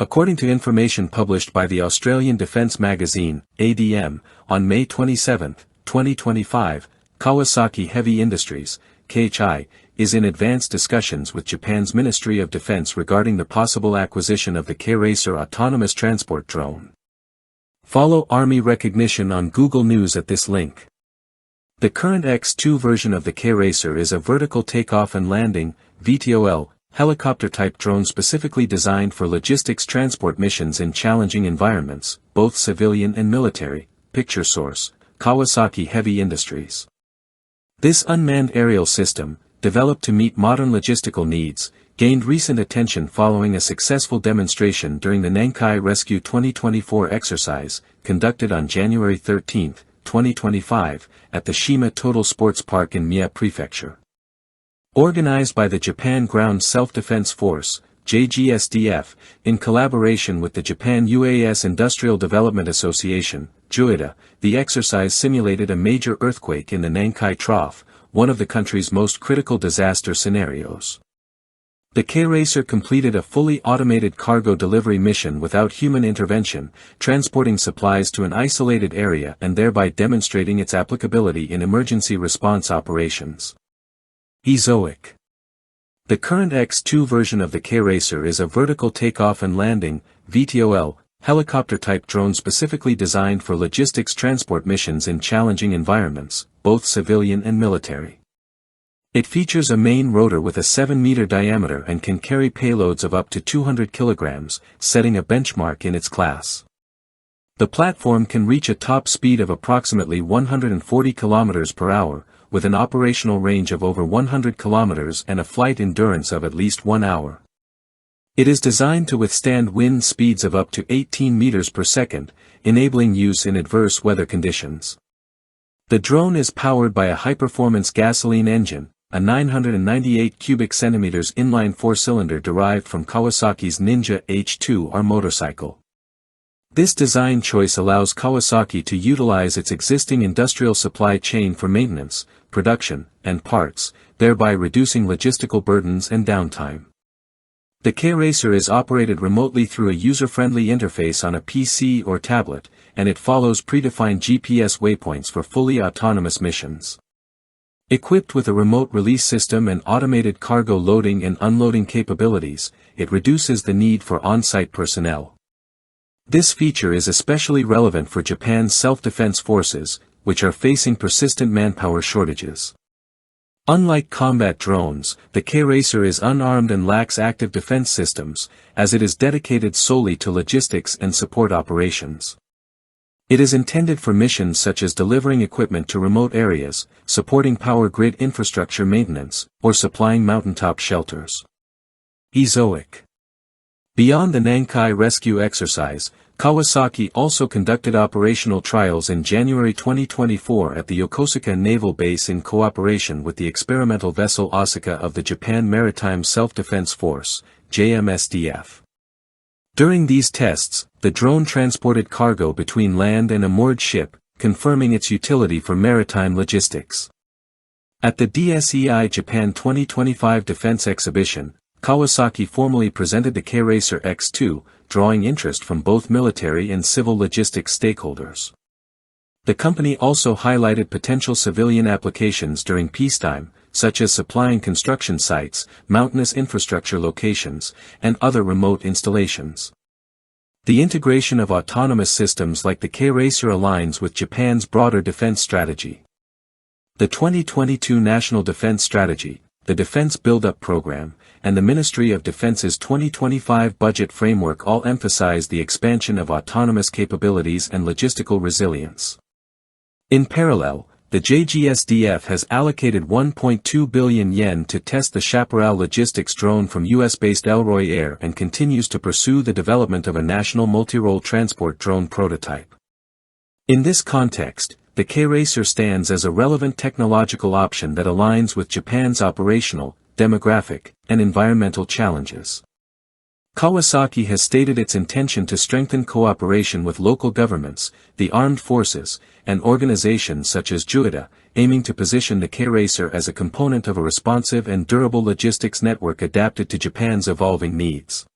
According to information published by the Australian Defence magazine, ADM, on May 27, 2025, Kawasaki Heavy Industries, KHI, is in advanced discussions with Japan's Ministry of Defense regarding the possible acquisition of the K-Racer autonomous transport drone. Follow Army recognition on Google News at this link. The current X2 version of the K-Racer is a vertical takeoff and landing, VTOL, helicopter-type drone specifically designed for logistics transport missions in challenging environments, both civilian and military. Picture source, Kawasaki Heavy Industries. This unmanned aerial system, developed to meet modern logistical needs, gained recent attention following a successful demonstration during the Nankai Rescue 2024 exercise, conducted on January 13, 2025, at the Shima Total Sports Park in Mie Prefecture. Organized by the Japan Ground Self-Defense Force, JGSDF, in collaboration with the Japan UAS Industrial Development Association, JUIDA, the exercise simulated a major earthquake in the Nankai Trough, one of the country's most critical disaster scenarios. The K-Racer completed a fully automated cargo delivery mission without human intervention, transporting supplies to an isolated area and thereby demonstrating its applicability in emergency response operations. Ezoic. The current X2 version of the K-Racer is a vertical takeoff and landing, VTOL, helicopter-type drone specifically designed for logistics transport missions in challenging environments, both civilian and military. It features a main rotor with a 7-meter diameter and can carry payloads of up to 200 kilograms, setting a benchmark in its class. The platform can reach a top speed of approximately 140 kilometers per hour, with an operational range of over 100 kilometers and a flight endurance of at least 1 hour. It is designed to withstand wind speeds of up to 18 meters per second, enabling use in adverse weather conditions. The drone is powered by a high-performance gasoline engine, a 998 cubic centimeters inline 4-cylinder derived from Kawasaki's Ninja H2R motorcycle. This design choice allows Kawasaki to utilize its existing industrial supply chain for maintenance, production, and parts, thereby reducing logistical burdens and downtime. The K-Racer is operated remotely through a user-friendly interface on a PC or tablet, and it follows predefined GPS waypoints for fully autonomous missions. Equipped with a remote release system and automated cargo loading and unloading capabilities, it reduces the need for on-site personnel. This feature is especially relevant for Japan's self-defense forces, which are facing persistent manpower shortages. Unlike combat drones, the K-Racer is unarmed and lacks active defense systems, as it is dedicated solely to logistics and support operations. It is intended for missions such as delivering equipment to remote areas, supporting power grid infrastructure maintenance, or supplying mountaintop shelters. Ezoic. Beyond the Nankai rescue exercise, Kawasaki also conducted operational trials in January 2024 at the Yokosuka Naval Base in cooperation with the experimental vessel Asuka of the Japan Maritime Self-Defense Force, JMSDF. During these tests, the drone transported cargo between land and a moored ship, confirming its utility for maritime logistics. At the DSEI Japan 2025 Defense Exhibition, Kawasaki formally presented the K-Racer X2, drawing interest from both military and civil logistics stakeholders. The company also highlighted potential civilian applications during peacetime, such as supplying construction sites, mountainous infrastructure locations, and other remote installations. The integration of autonomous systems like the K-Racer aligns with Japan's broader defense strategy. The 2022 National Defense Strategy, the Defense Build-Up Program, and the Ministry of Defense's 2025 budget framework all emphasize the expansion of autonomous capabilities and logistical resilience. In parallel, the JGSDF has allocated 1.2 billion yen to test the Chaparral logistics drone from US-based Elroy Air and continues to pursue the development of a national multi-role transport drone prototype. In this context, the K-Racer stands as a relevant technological option that aligns with Japan's operational, demographic, and environmental challenges. Kawasaki has stated its intention to strengthen cooperation with local governments, the armed forces, and organizations such as JUIDA, aiming to position the K-Racer as a component of a responsive and durable logistics network adapted to Japan's evolving needs.